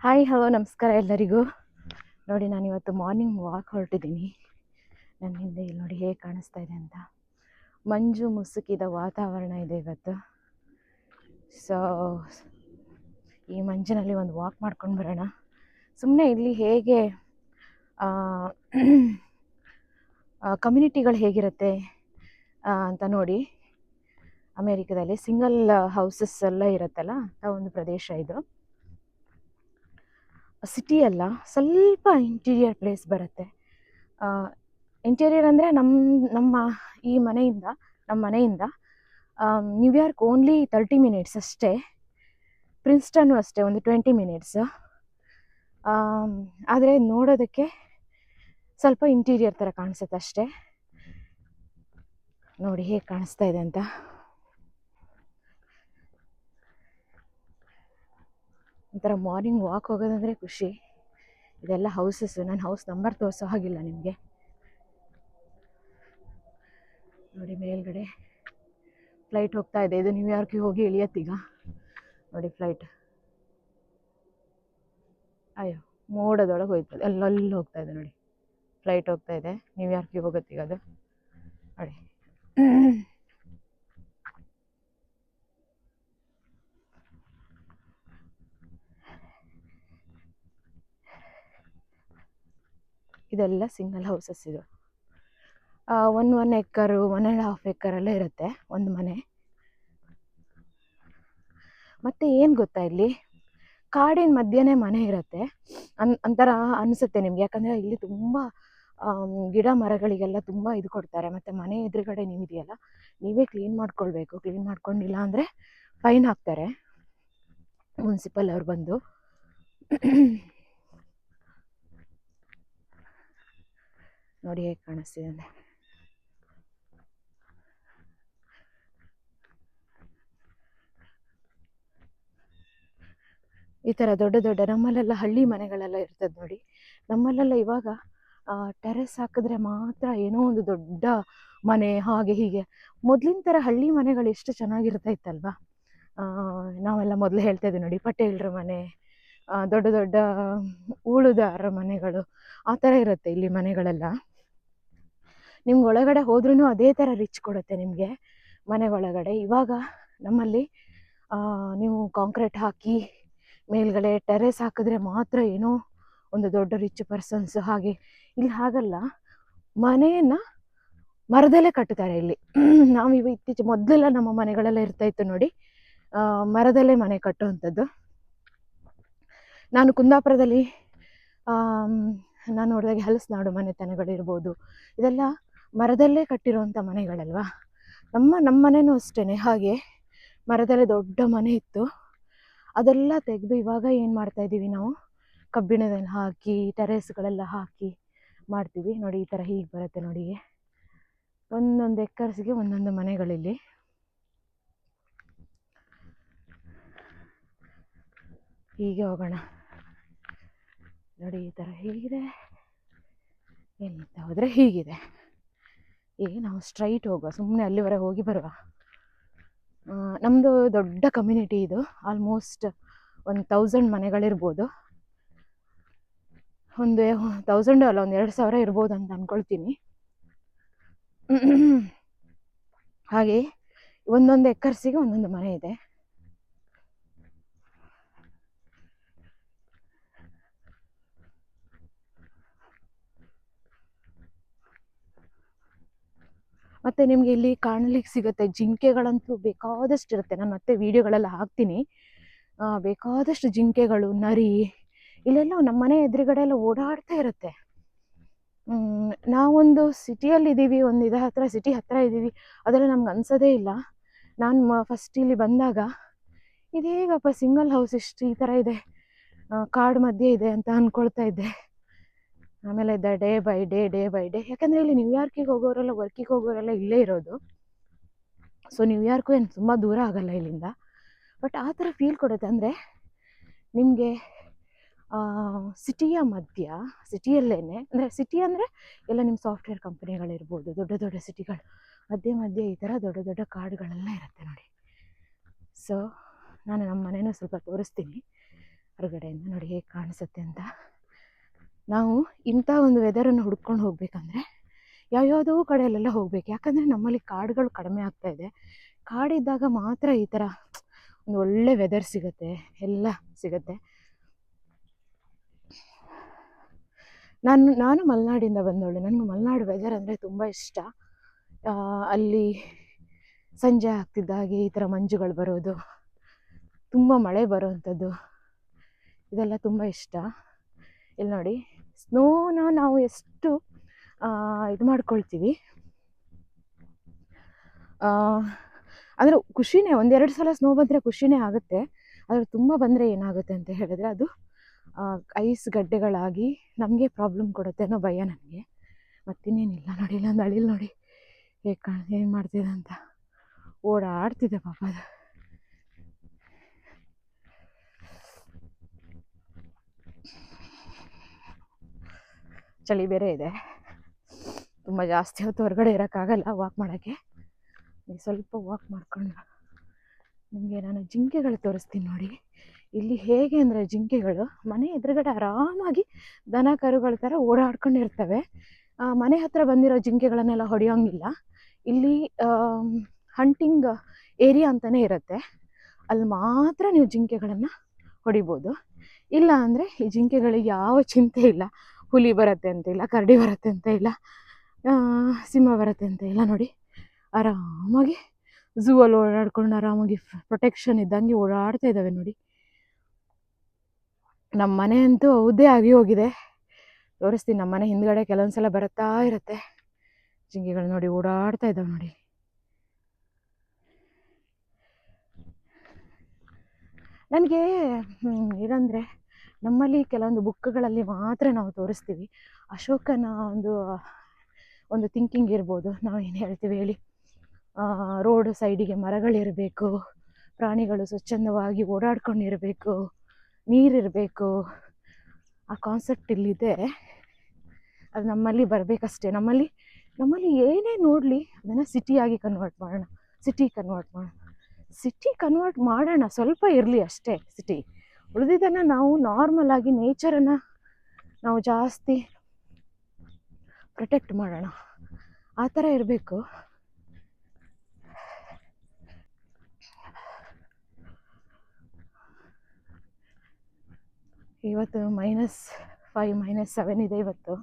Hi hello ನಮಸ್ಕಾರ ಎಲ್ಲರಿಗೂ. ನೋಡಿ ನಾನಿವತ್ತು ಮಾರ್ನಿಂಗ್ ವಾಕ್ ಹೊರಟಿದ್ದೀನಿ. ನನ್ನ ಹಿಂದೆ ಇಲ್ಲಿ ನೋಡಿ ಹೇಗೆ ಕಾಣಿಸ್ತಾ ಇದೆ ಅಂತ. ಮಂಜು ಮುಸುಕಿದ ವಾತಾವರಣ ಇದೆ ಇವತ್ತು. ಸೊ ಈ ಮಂಜಿನಲ್ಲಿ ಒಂದು ವಾಕ್ ಮಾಡ್ಕೊಂಡು ಬರೋಣ. ಸುಮ್ಮನೆ ಇಲ್ಲಿ ಹೇಗೆ ಕಮ್ಯುನಿಟಿಗಳು ಹೇಗಿರುತ್ತೆ ಅಂತ ನೋಡಿ. ಅಮೇರಿಕಾದಲ್ಲಿ ಸಿಂಗಲ್ ಹೌಸಸ್ ಎಲ್ಲ ಇರುತ್ತಲ್ಲ ಆ ಒಂದು ಪ್ರದೇಶ ಇದು. ಸಿಟಿ ಅಲ್ಲ, ಸ್ವಲ್ಪ ಇಂಟೀರಿಯರ್ ಪ್ಲೇಸ್ ಬರುತ್ತೆ. ಇಂಟೀರಿಯರ್ ಅಂದರೆ ನಮ್ಮ ಮನೆಯಿಂದ ನ್ಯೂಯಾರ್ಕ್ ಓನ್ಲಿ 30 ಮಿನಿಟ್ಸ್ ಅಷ್ಟೇ. ಪ್ರಿನ್ಸ್ಟನ್ನು ಅಷ್ಟೇ ಒಂದು 20 ಮಿನಿಟ್ಸ್. ಆದರೆ ನೋಡೋದಕ್ಕೆ ಸ್ವಲ್ಪ ಇಂಟೀರಿಯರ್ ಥರ ಕಾಣಿಸುತ್ತೆ ಅಷ್ಟೇ. ನೋಡಿ ಹೇಗೆ ಕಾಣಿಸ್ತಾ ಇದೆ ಅಂತ. ಒಂಥರ ಮಾರ್ನಿಂಗ್ ವಾಕ್ ಹೋಗೋದಂದರೆ ಖುಷಿ. ಇದೆಲ್ಲ ಹೌಸಸ್ಸು. ನಾನು ಹೌಸ್ ನಂಬರ್ ತೋರಿಸೋ ಹಾಗಿಲ್ಲ ನಿಮಗೆ. ನೋಡಿ ಮೇಲ್ಗಡೆ ಫ್ಲೈಟ್ ಹೋಗ್ತಾ ಇದೆ. ಇದು ನ್ಯೂಯಾರ್ಕಿಗೆ ಹೋಗಿ ಇಳಿಯತ್ತೀಗ. ನೋಡಿ ಫ್ಲೈಟ್. ಅಯ್ಯೋ ಮೋಡದೊಳಗೆ ಹೋಯ್ತದೆ, ಅಲ್ಲಲ್ಲಿ ಹೋಗ್ತಾ ಇದೆ ನೋಡಿ. ಫ್ಲೈಟ್ ಹೋಗ್ತಾ ಇದೆ, ನ್ಯೂಯಾರ್ಕಿಗೆ ಹೋಗುತ್ತೀಗ ಅದು. ನೋಡಿ ಇದೆಲ್ಲ ಸಿಂಗಲ್ ಹೌಸಸ್. ಇದು 1 ಎಕರ್ 1.5 ಎಕರ್ ಎಲ್ಲ ಇರುತ್ತೆ ಒಂದು ಮನೆ. ಮತ್ತೆ ಏನು ಗೊತ್ತಾ, ಇಲ್ಲಿ ಕಾಡಿನ ಮಧ್ಯೆನೇ ಮನೆ ಇರುತ್ತೆ ಅಂತರ ಅನಿಸುತ್ತೆ ನಿಮ್ಗೆ. ಯಾಕಂದರೆ ಇಲ್ಲಿ ತುಂಬ ಗಿಡ ಮರಗಳಿಗೆಲ್ಲ ತುಂಬ ಇದು ಕೊಡ್ತಾರೆ. ಮತ್ತು ಮನೆ ಎದುರುಗಡೆ ನೀವಿದೆಯಲ್ಲ, ನೀವೇ ಕ್ಲೀನ್ ಮಾಡ್ಕೊಳ್ಬೇಕು. ಕ್ಲೀನ್ ಮಾಡ್ಕೊಂಡಿಲ್ಲ ಅಂದರೆ ಫೈನ್ ಹಾಕ್ತಾರೆ ಮುನ್ಸಿಪಲ್ ಅವ್ರು ಬಂದು. ನೋಡಿ ಹೇಗೆ ಕಾಣಿಸ್ತಿದೆ. ಈ ಥರ ದೊಡ್ಡ ದೊಡ್ಡ ನಮ್ಮಲ್ಲೆಲ್ಲ ಹಳ್ಳಿ ಮನೆಗಳೆಲ್ಲ ಇರ್ತದೆ ನೋಡಿ. ನಮ್ಮಲ್ಲೆಲ್ಲ ಇವಾಗ ಟೆರೆಸ್ ಹಾಕಿದ್ರೆ ಮಾತ್ರ ಏನೋ ಒಂದು ದೊಡ್ಡ ಮನೆ ಹಾಗೆ ಹೀಗೆ. ಮೊದಲಿನ ಥರ ಹಳ್ಳಿ ಮನೆಗಳು ಎಷ್ಟು ಚೆನ್ನಾಗಿರ್ತಾ ಇತ್ತಲ್ವ. ನಾವೆಲ್ಲ ಮೊದಲು ಹೇಳ್ತಾ ಇದ್ದೀವಿ ನೋಡಿ, ಪಟೇಲ್ರ ಮನೆ, ದೊಡ್ಡ ದೊಡ್ಡ ಉಳುದಾರ ಮನೆಗಳು, ಆ ಥರ ಇರುತ್ತೆ ಇಲ್ಲಿ ಮನೆಗಳೆಲ್ಲ. ನಿಮ್ಗೆ ಒಳಗಡೆ ಹೋದ್ರೂ ಅದೇ ಥರ ರಿಚ್ ಕೊಡುತ್ತೆ ನಿಮಗೆ ಮನೆ ಒಳಗಡೆ. ಇವಾಗ ನಮ್ಮಲ್ಲಿ ನೀವು ಕಾಂಕ್ರೀಟ್ ಹಾಕಿ ಮೇಲ್ಗಡೆ ಟೆರೆಸ್ ಹಾಕಿದ್ರೆ ಮಾತ್ರ ಏನೋ ಒಂದು ದೊಡ್ಡ ರಿಚ್ ಪರ್ಸನ್ಸ್ ಹಾಗೆ. ಇಲ್ಲಿ ಹಾಗಲ್ಲ, ಮನೆಯನ್ನು ಮರದಲ್ಲೇ ಕಟ್ಟುತ್ತಾರೆ ಇಲ್ಲಿ. ನಾವು ಇತ್ತೀಚೆ ಮೊದಲೆಲ್ಲ ನಮ್ಮ ಮನೆಗಳೆಲ್ಲ ಇರ್ತಾಯಿತ್ತು ನೋಡಿ, ಮರದಲ್ಲೇ ಮನೆ ಕಟ್ಟುವಂಥದ್ದು. ನಾನು ಕುಂದಾಪುರದಲ್ಲಿ ನಾನು ನೋಡಿದಾಗ ಹಲಸನಾಡು ಮನೆತನಗಳಿರ್ಬೋದು, ಇದೆಲ್ಲ ಮರದಲ್ಲೇ ಕಟ್ಟಿರುವಂಥ ಮನೆಗಳಲ್ವ. ನಮ್ಮ ಮನೆಯೂ ಅಷ್ಟೇ ಹಾಗೆ ಮರದಲ್ಲೇ ದೊಡ್ಡ ಮನೆ ಇತ್ತು. ಅದೆಲ್ಲ ತೆಗೆದು ಇವಾಗ ಏನು ಮಾಡ್ತಾ ಇದ್ದೀವಿ ನಾವು, ಕಬ್ಬಿಣದಲ್ಲಿ ಹಾಕಿ ಟೆರೆಸ್ಗಳೆಲ್ಲ ಹಾಕಿ ಮಾಡ್ತೀವಿ ನೋಡಿ. ಈ ಥರ ಹೀಗೆ ಬರುತ್ತೆ ನೋಡಿ. 1 ಎಕರ್ಸ್ಗೆ 1 ಮನೆಗಳಿಲ್ಲಿ. ಹೀಗೆ ಹೋಗೋಣ ನೋಡಿ. ಈ ಥರ ಹೀಗಿದೆ, ಎಲ್ಲಿಂದ ಹೋದರೆ ಹೀಗಿದೆ. ಈಗ ನಾವು ಸ್ಟ್ರೈಟ್ ಹೋಗುವ, ಸುಮ್ಮನೆ ಅಲ್ಲಿವರೆಗೆ ಹೋಗಿ ಬರುವ. ನಮ್ಮದು ದೊಡ್ಡ ಕಮ್ಯುನಿಟಿ ಇದು. ಆಲ್ಮೋಸ್ಟ್ 1000 ಮನೆಗಳಿರ್ಬೋದು. 1000 ಅಲ್ಲ, 2000 ಇರ್ಬೋದು ಅಂತ ಅಂದ್ಕೊಳ್ತೀನಿ. ಹಾಗೆ 1 ಎಕರ್ಸಿಗೆ 1 ಮನೆ ಇದೆ. ಮತ್ತು ನಿಮಗೆ ಇಲ್ಲಿ ಕಾಣಲಿಕ್ಕೆ ಸಿಗುತ್ತೆ ಜಿಂಕೆಗಳಂತೂ ಬೇಕಾದಷ್ಟು ಇರುತ್ತೆ. ನಾನು ಮತ್ತೆ ವೀಡಿಯೋಗಳೆಲ್ಲ ಹಾಕ್ತೀನಿ. ಬೇಕಾದಷ್ಟು ಜಿಂಕೆಗಳು, ನರಿ ಇಲ್ಲೆಲ್ಲ ನಮ್ಮ ಮನೆ ಎದುರುಗಡೆ ಎಲ್ಲ ಓಡಾಡ್ತಾ ಇರುತ್ತೆ. ನಾವೊಂದು ಸಿಟಿಯಲ್ಲಿದ್ದೀವಿ, ಸಿಟಿ ಹತ್ತಿರ ಇದ್ದೀವಿ, ಅದೆಲ್ಲ ನಮ್ಗೆ ಅನ್ಸೋದೇ ಇಲ್ಲ. ನಾನು ಫಸ್ಟ್ ಇಲ್ಲಿ ಬಂದಾಗ ಇದೇಗಪ್ಪ ಸಿಂಗಲ್ ಹೌಸ್ ಇಷ್ಟು ಈ ಥರ ಇದೆ, ಕಾಡು ಮಧ್ಯೆ ಇದೆ ಅಂತ ಅಂದ್ಕೊಳ್ತಾ ಇದ್ದೆ. ಆಮೇಲೆ ಡೇ ಬೈ ಡೇ ಯಾಕಂದರೆ ಇಲ್ಲಿ ನ್ಯೂಯಾರ್ಕಿಗೆ ಹೋಗೋರೆಲ್ಲ, ವರ್ಕಿಗೆ ಹೋಗೋರೆಲ್ಲ ಇಲ್ಲೇ ಇರೋದು. ಸೊ ನ್ಯೂಯಾರ್ಕು ಏನು ತುಂಬ ದೂರ ಆಗಲ್ಲ ಇಲ್ಲಿಂದ. ಬಟ್ ಆ ಥರ ಫೀಲ್ ಕೊಡುತ್ತೆ. ಅಂದರೆ ನಿಮಗೆ ಸಿಟಿಯ ಮಧ್ಯ, ಸಿಟಿಯಲ್ಲೇ ಅಂದರೆ ಸಿಟಿ ಅಂದರೆ ಎಲ್ಲ ನಿಮ್ಮ ಸಾಫ್ಟ್ವೇರ್ ಕಂಪ್ನಿಗಳಿರ್ಬೋದು, ದೊಡ್ಡ ದೊಡ್ಡ ಸಿಟಿಗಳು ಮಧ್ಯೆ ಈ ಥರ ದೊಡ್ಡ ದೊಡ್ಡ ಕಾಡುಗಳೆಲ್ಲ ಇರುತ್ತೆ ನೋಡಿ. ಸೊ ನಾನು ನಮ್ಮ ಮನೇನೂ ಸ್ವಲ್ಪ ತೋರಿಸ್ತೀನಿ. ಹೊರಗಡೆಯಿಂದ ನೋಡಿ ಹೇಗೆ ಕಾಣಿಸುತ್ತೆ ಅಂತ. ನಾವು ಇಂಥ ಒಂದು ವೆದರನ್ನು ಹುಡ್ಕೊಂಡು ಹೋಗ್ಬೇಕಂದ್ರೆ ಯಾವ್ಯಾವುದೋ ಕಡೆಯಲ್ಲೆಲ್ಲ ಹೋಗ್ಬೇಕು. ಯಾಕಂದರೆ ನಮ್ಮಲ್ಲಿ ಕಾಡುಗಳು ಕಡಿಮೆ ಆಗ್ತಾ ಇದೆ. ಕಾಡಿದ್ದಾಗ ಮಾತ್ರ ಈ ಥರ ಒಂದು ಒಳ್ಳೆ ವೆದರ್ ಸಿಗುತ್ತೆ, ಎಲ್ಲ ಸಿಗುತ್ತೆ. ನಾನು ಮಲೆನಾಡಿಂದ ಬಂದವಳು. ನನಗೆ ಮಲೆನಾಡು ವೆದರ್ ಅಂದರೆ ತುಂಬ ಇಷ್ಟ. ಅಲ್ಲಿ ಸಂಜೆ ಆಗ್ತಿದ್ದಾಗೆ ಈ ಥರ ಮಂಜುಗಳು ಬರೋದು, ತುಂಬ ಮಳೆ ಬರೋವಂಥದ್ದು, ಇದೆಲ್ಲ ತುಂಬ ಇಷ್ಟ. ಇಲ್ಲಿ ನೋಡಿ, ಸ್ನೋನ ನಾವು ಎಷ್ಟು ಇದು ಮಾಡ್ಕೊಳ್ತೀವಿ ಅಂದರೆ ಖುಷಿನೇ. ಒಂದೆರಡು ಸಲ ಸ್ನೋ ಬಂದರೆ ಖುಷಿನೇ ಆಗುತ್ತೆ. ಆದರೆ ತುಂಬ ಬಂದರೆ ಏನಾಗುತ್ತೆ ಅಂತ ಹೇಳಿದ್ರೆ ಅದು ಐಸ್ ಗಡ್ಡೆಗಳಾಗಿ ನಮಗೆ ಪ್ರಾಬ್ಲಮ್ ಕೊಡುತ್ತೆ ಅನ್ನೋ ಭಯ ನನಗೆ. ಮತ್ತಿನ್ನೇನಿಲ್ಲ. ನೋಡಿ, ಇಲ್ಲೊಂದು ಅಳಿಲ್ ನೋಡಿ ಹೇಗೆ ಮಾಡ್ತಿದೆ ಅಂತ. ಓಡಾಡ್ತಿದೆ ಪಾಪ ಅದು. ಚಳಿ ಬೇರೆ ಇದೆ, ತುಂಬ ಜಾಸ್ತಿ ಹೊತ್ತು ಹೊರಗಡೆ ಇರೋಕ್ಕಾಗಲ್ಲ ವಾಕ್ ಮಾಡೋಕ್ಕೆ. ಸ್ವಲ್ಪ ವಾಕ್ ಮಾಡ್ಕೊಂಡು ನಿಮಗೆ ನಾನು ಜಿಂಕೆಗಳು ತೋರಿಸ್ತೀನಿ ನೋಡಿ. ಇಲ್ಲಿ ಹೇಗೆ ಅಂದರೆ ಜಿಂಕೆಗಳು ಮನೆ ಎದುರುಗಡೆ ಆರಾಮಾಗಿ ದನ ಕರುಗಳ ಥರ ಓಡಾಡ್ಕೊಂಡಿರ್ತವೆ. ಮನೆ ಹತ್ರ ಬಂದಿರೋ ಜಿಂಕೆಗಳನ್ನೆಲ್ಲ ಹೊಡೆಯೋಂಗಿಲ್ಲ. ಇಲ್ಲಿ ಹಂಟಿಂಗ್ ಏರಿಯಾ ಅಂತಲೇ ಇರುತ್ತೆ, ಅಲ್ಲಿ ಮಾತ್ರ ನೀವು ಜಿಂಕೆಗಳನ್ನು ಹೊಡಿಬೋದು. ಇಲ್ಲ ಅಂದರೆ ಈ ಜಿಂಕೆಗಳಿಗೆ ಯಾವ ಚಿಂತೆ ಇಲ್ಲ. ಹುಲಿ ಬರುತ್ತೆ ಅಂತ ಇಲ್ಲ, ಕರಡಿ ಬರುತ್ತೆ ಅಂತ ಇಲ್ಲ, ಸಿಂಹ ಬರುತ್ತೆ ಅಂತ ಇಲ್ಲ. ನೋಡಿ, ಆರಾಮಾಗಿ ಝೂ ಅಲ್ಲಿ ಓಡಾಡ್ಕೊಂಡು ಆರಾಮಾಗಿ ಪ್ರೊಟೆಕ್ಷನ್ ಇದ್ದಂಗೆ ಓಡಾಡ್ತಾ ಇದ್ದಾವೆ ನೋಡಿ. ನಮ್ಮ ಮನೆ ಅಂತೂ ಹೌದೇ ಆಗಿ ಹೋಗಿದೆ. ತೋರಿಸ್ತೀನಿ. ನಮ್ಮ ಮನೆ ಹಿಂದ್ಗಡೆ ಕೆಲವೊಂದ್ಸಲ ಬರುತ್ತಾ ಇರುತ್ತೆ ಜಿಂಕೆಗಳು. ನೋಡಿ ಓಡಾಡ್ತಾ ಇದ್ದಾವೆ ನೋಡಿ. ನನಗೆ ಇದಂದರೆ ನಮ್ಮಲ್ಲಿ ಕೆಲವೊಂದು ಬುಕ್ಗಳಲ್ಲಿ ಮಾತ್ರ ನಾವು ತೋರಿಸ್ತೀವಿ. ಅಶೋಕನ ಒಂದು ಥಿಂಕಿಂಗ್ ಇರ್ಬೋದು. ನಾವು ಏನು ಹೇಳ್ತೀವಿ ಹೇಳಿ, ರೋಡ್ ಸೈಡಿಗೆ ಮರಗಳಿರಬೇಕು, ಪ್ರಾಣಿಗಳು ಸ್ವಚ್ಛಂದವಾಗಿ ಓಡಾಡ್ಕೊಂಡಿರಬೇಕು, ನೀರಿರಬೇಕು. ಆ ಕಾನ್ಸೆಪ್ಟ್ ಇಲ್ಲಿದೆ. ಅದು ನಮ್ಮಲ್ಲಿ ಬರಬೇಕಷ್ಟೇ. ನಮ್ಮಲ್ಲಿ ಏನೇ ನೋಡಲಿ ಅದನ್ನು ಸಿಟಿಯಾಗಿ ಕನ್ವರ್ಟ್ ಮಾಡೋಣ. ಸಿಟಿ ಕನ್ವರ್ಟ್ ಮಾಡೋಣ, ಸ್ವಲ್ಪ ಇರಲಿ ಅಷ್ಟೇ ಸಿಟಿ. ಉಳಿದಿದ್ದನ್ನು ನಾವು ನಾರ್ಮಲ್ ಆಗಿ ನೇಚರನ್ನು ನಾವು ಜಾಸ್ತಿ ಪ್ರೊಟೆಕ್ಟ್ ಮಾಡೋಣ, ಆ ಥರ ಇರಬೇಕು. ಇವತ್ತು -5 -7 ಇದೆ ಇವತ್ತು.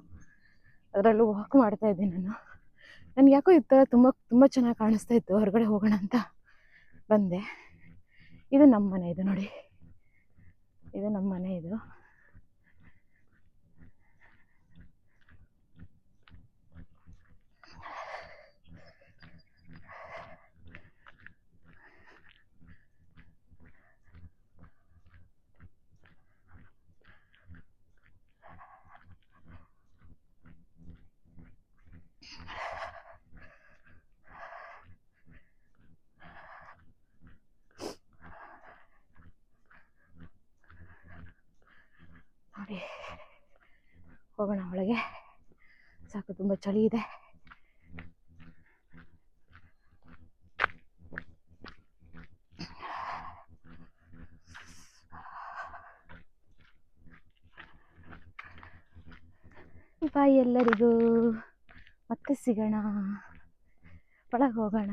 ಅದರಲ್ಲೂ ವಾಕ್ ಮಾಡ್ತಾ ಇದ್ದೀನಿ ನಾನು. ನನಗೆ ಯಾಕೋ ಈ ಥರ ತುಂಬ ಚೆನ್ನಾಗಿ ಕಾಣಿಸ್ತಾ ಇತ್ತು. ಹೊರಗಡೆ ಹೋಗೋಣ ಅಂತ ಬಂದೆ. ಇದು ನಮ್ಮ ಮನೆ. ಇದು ನೋಡಿ, ಇದು ನಮ್ಮ ಮನೆ. ಇದು ನೋಡಿ, ಹೋಗೋಣ ಒಳಗೆ. ಸಾಕು, ತುಂಬ ಚಳಿ ಇದೆ. ಬಾಯ್ ಎಲ್ಲರಿಗೂ, ಮತ್ತೆ ಸಿಗೋಣ, ಒಳಗೆ ಹೋಗೋಣ.